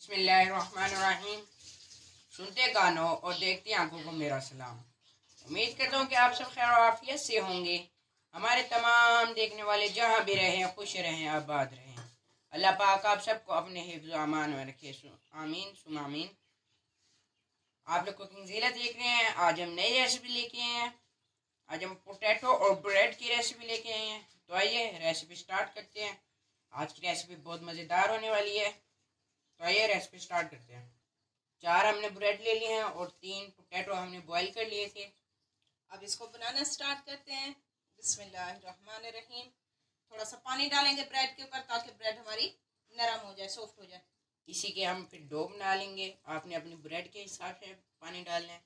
बिस्मिल्लाहिर्रहमानिर्रहीम। सुनते कानों और देखते आंखों को मेरा सलाम। उम्मीद करता हूँ कि आप सब खैर आफियत से होंगे। हमारे तमाम देखने वाले जहाँ भी रहें खुश रहें आबाद रहें। अल्लाह पाक आप सबको अपने हिफ्ज़ अमान में रखे। आमीन सुम आमीन। आप लोग कुकिंग ज़ीला देख रहे हैं। आज हम नई रेसिपी लेके आए हैं। आज हम पोटैटो और ब्रेड की रेसिपी लेके आए हैं। तो आइए रेसिपी स्टार्ट करते हैं। आज की रेसिपी बहुत मज़ेदार होने वाली है। तो आइए रेसिपी स्टार्ट करते हैं। 4 हमने ब्रेड ले लिए हैं और 3 पोटैटो हमने बॉईल कर लिए थे। अब इसको बनाना स्टार्ट करते हैं। बिस्मिल्लाहिर्रहमानिर्रहीम। थोड़ा सा पानी डालेंगे ब्रेड के ऊपर ताकि ब्रेड हमारी नरम हो जाए, सॉफ्ट हो जाए। इसी के हम फिर डो बना लेंगे। आपने अपनी ब्रेड के हिसाब से पानी डालना है।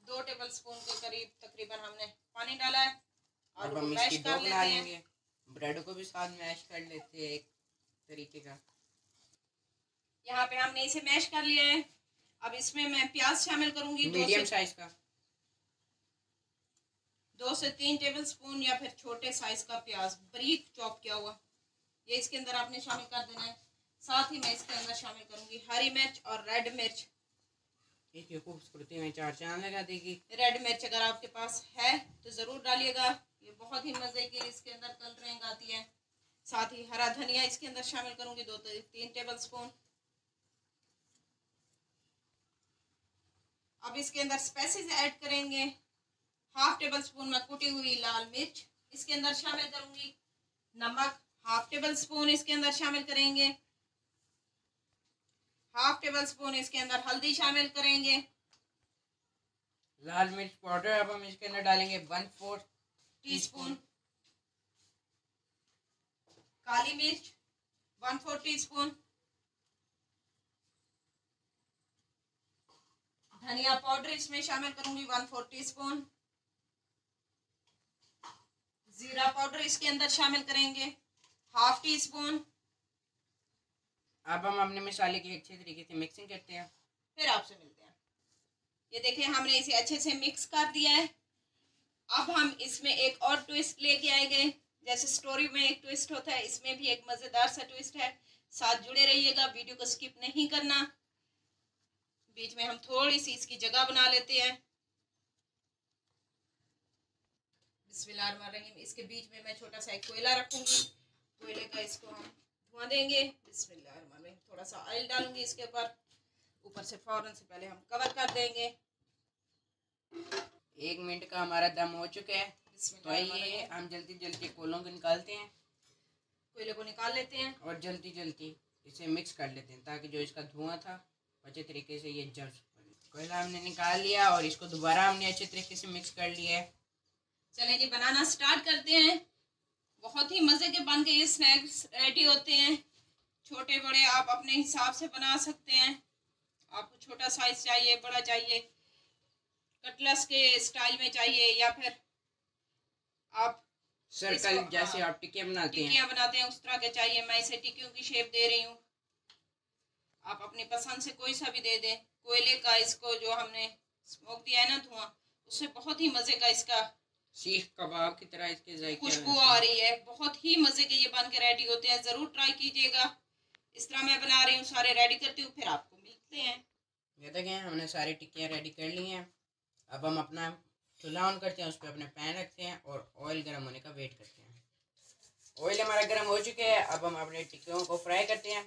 2 टेबलस्पून के करीब तकरीबन हमने पानी डाला है और अब हम इसकी डो बना लेंगे। ब्रेड को भी साथ मैश कर लेते हैं एक तरीके का। यहाँ पे हमने इसे मैश कर लिया है। अब इसमें मैं प्याज शामिल करूंगी, मीडियम साइज का 2 से 3 टेबलस्पून या फिर छोटे साइज का प्याज बारीक चॉप किया हुआ, ये इसके अंदर आपने शामिल कर देना है। साथ ही मैं इसके अंदर शामिल करूंगी हरी मिर्च और रेड मिर्च। इसकी खूबसूरती में 4 चांद लगा देगी। रेड मिर्च अगर आपके पास है तो ज़रूर डालिएगा, ये बहुत ही मज़े की इसके अंदर कलरिंग आती है। साथ ही हरा धनिया इसके अंदर शामिल करूंगी 2 से 3 टेबलस्पून। अब इसके अंदर स्पाइसेस ऐड करेंगे। 1/2 टेबलस्पून में कुटी हुई लाल मिर्च इसके अंदर शामिल करूंगी। नमक 1/2 टेबलस्पून इसके अंदर शामिल करेंगे। 1/2 टेबलस्पून इसके अंदर हल्दी शामिल करेंगे। लाल मिर्च पाउडर अब हम इसके अंदर डालेंगे 1/4 टीस्पून। काली मिर्च 1/4 टीस्पून। धनिया पाउडर इसमें शामिल करूंगी 1/4 टीस्पून। जीरा पाउडर इसके अंदर शामिल करेंगे 1/2 टीस्पून। अब हम अपने मसाले की अच्छे तरीके से मिक्सिंग करते हैं। फिर आपसे मिलते हैं। ये देखिए हमने इसे अच्छे से मिक्स कर दिया है। अब हम इसमें एक और ट्विस्ट लेके आएंगे। जैसे स्टोरी में एक ट्विस्ट होता है, इसमें भी एक मज़ेदार सा ट्विस्ट है। साथ जुड़े रहिएगा, वीडियो को स्किप नहीं करना। बीच में हम थोड़ी सी इसकी जगह बना लेते हैं। बिस्मिल्लाहिर्रहमानिर्रहीम। इसके बीच में मैं छोटा सा एक कोयला रखूंगी। कोयले का इसको हम धुआं देंगे। बिस्मिल्लाहिर्रहमानिर्रहीम। थोड़ा सा ऑयल डालूंगी इसके ऊपर से फौरन से पहले हम कवर कर देंगे। 1 मिनट का हमारा दम हो चुका है। तो ये हम जल्दी जल्दी कोयलों को निकालते हैं। कोयले को निकाल लेते हैं और जल्दी जल्दी इसे मिक्स कर लेते हैं ताकि जो इसका धुआं था अच्छे तरीके से ये जल सके। कोयला हमने निकाल लिया और इसको दोबारा हमने अच्छे तरीके से मिक्स कर लिया है। चलें जी बनाना स्टार्ट करते हैं। बहुत ही मज़े के बन के ये स्नैक्स रेडी होते हैं। छोटे बड़े आप अपने हिसाब से बना सकते हैं। आपको छोटा साइज चाहिए, बड़ा चाहिए, कटलस के स्टाइल में चाहिए, या फिर आप सर्कल जैसे आप टिक्कियाँ बनाते हैं उस तरह के चाहिए। मैं इसे टिक्कियों की शेप दे रही हूँ। आप अपनी पसंद से कोई सा भी दे दें। कोयले का इसको जो हमने स्मोक दिया है ना, धुआं, उससे बहुत ही मज़े का इसका सीख कबाब की तरह इसके जायके खुशबू आ रही है। बहुत ही मज़े के ये बन के रेडी होते हैं। ज़रूर ट्राई कीजिएगा। इस तरह मैं बना रही हूँ, सारे रेडी करती हूँ, फिर आपको मिलते हैं। ये देखें हमने सारी टिक्कियाँ रेडी कर ली हैं। अब हम अपना चूल्हा ऑन करते हैं, उस पर अपने पैन रखते हैं और ऑयल गर्म होने का वेट करते हैं। ऑयल हमारा गर्म हो चुका है। अब हम अपने टिक्कियों को फ्राई करते हैं।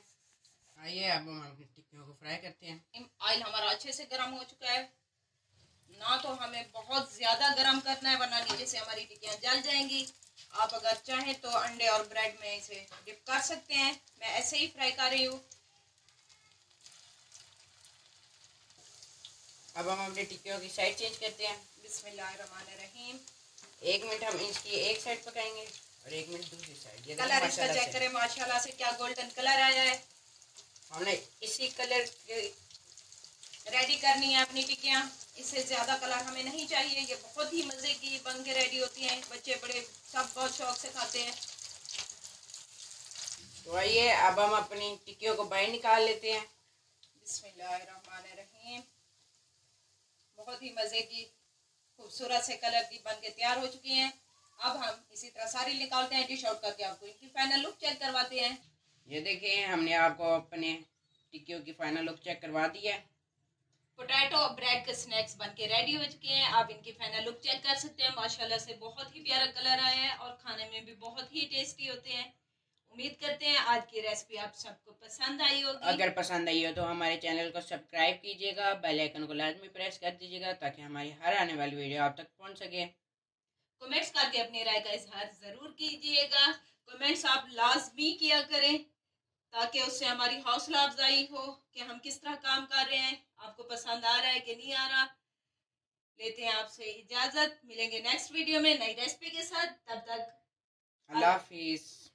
आइए अब हम अपनी टिक्कियों को फ्राई करते हैं। ऑयल हमारा अच्छे से गर्म हो चुका है। ना तो हमें बहुत ज़्यादा गर्म करना है वरना नीचे से हमारी टिक्कियाँ जल जाएंगी। आप अगर चाहें तो अंडे और ब्रेड में इसे डिप कर सकते हैं। मैं ऐसे ही फ्राई कर रही हूँ। अब हम अपनी टिक्कियों की साइड चेंज करते हैं। बिस्मिल्लाहिर्रहमानिर्रहीम। 1 मिनट हम इसकी एक साइड पकाएंगे और 1 मिनट दूसरी साइड। कलर इसका चेक करें, माशाल्लाह से क्या गोल्डन कलर आया है। हमने इसी कलर के रेडी करनी है अपनी टिक्कियाँ। इससे ज़्यादा कलर हमें नहीं चाहिए। ये बहुत ही मज़े की बन के रेडी होती हैं। बच्चे बड़े सब बहुत शौक से खाते हैं। तो आइए अब हम अपनी टिक्कियों को बाहर निकाल लेते हैं। बिस्मिल्लाहिर्रहमानिर्रहीम। बहुत ही मज़े की खूबसूरत से कलर की बन के तैयार हो चुकी हैं। अब हम इसी तरह सारी निकालते हैं। डिश आउट करके आपको इनकी फाइनल लुक चेक करवाते हैं। ये देखिए हमने आपको अपने टिक्कियों की फाइनल लुक चेक करवा दी है। पोटैटो और ब्रेड के स्नैक्स बनके रेडी हो चुके हैं। आप इनकी फाइनल लुक चेक कर सकते हैं। माशाल्लाह से बहुत ही प्यारा कलर आया है और खाने में भी बहुत ही टेस्टी होते हैं। उम्मीद करते हैं आज की रेसिपी आप सबको पसंद आई होगी। अगर पसंद आई हो तो हमारे चैनल को सब्सक्राइब कीजिएगा, बेल आइकन को लाजमी प्रेस कर दीजिएगा ताकि हमारी हर आने वाली वीडियो आप तक पहुंच सके। कमेंट्स करके अपनी राय का इजहार जरूर कीजिएगा। कमेंट्स आप लाजमी किया करें ताकि उससे हमारी हौसला अफजाई हो कि हम किस तरह काम कर रहे हैं, आपको पसंद आ रहा है कि नहीं आ रहा। लेते हैं आपसे इजाजत, मिलेंगे नेक्स्ट वीडियो में नई रेसिपी के साथ। तब तक अल्लाह हाफिज।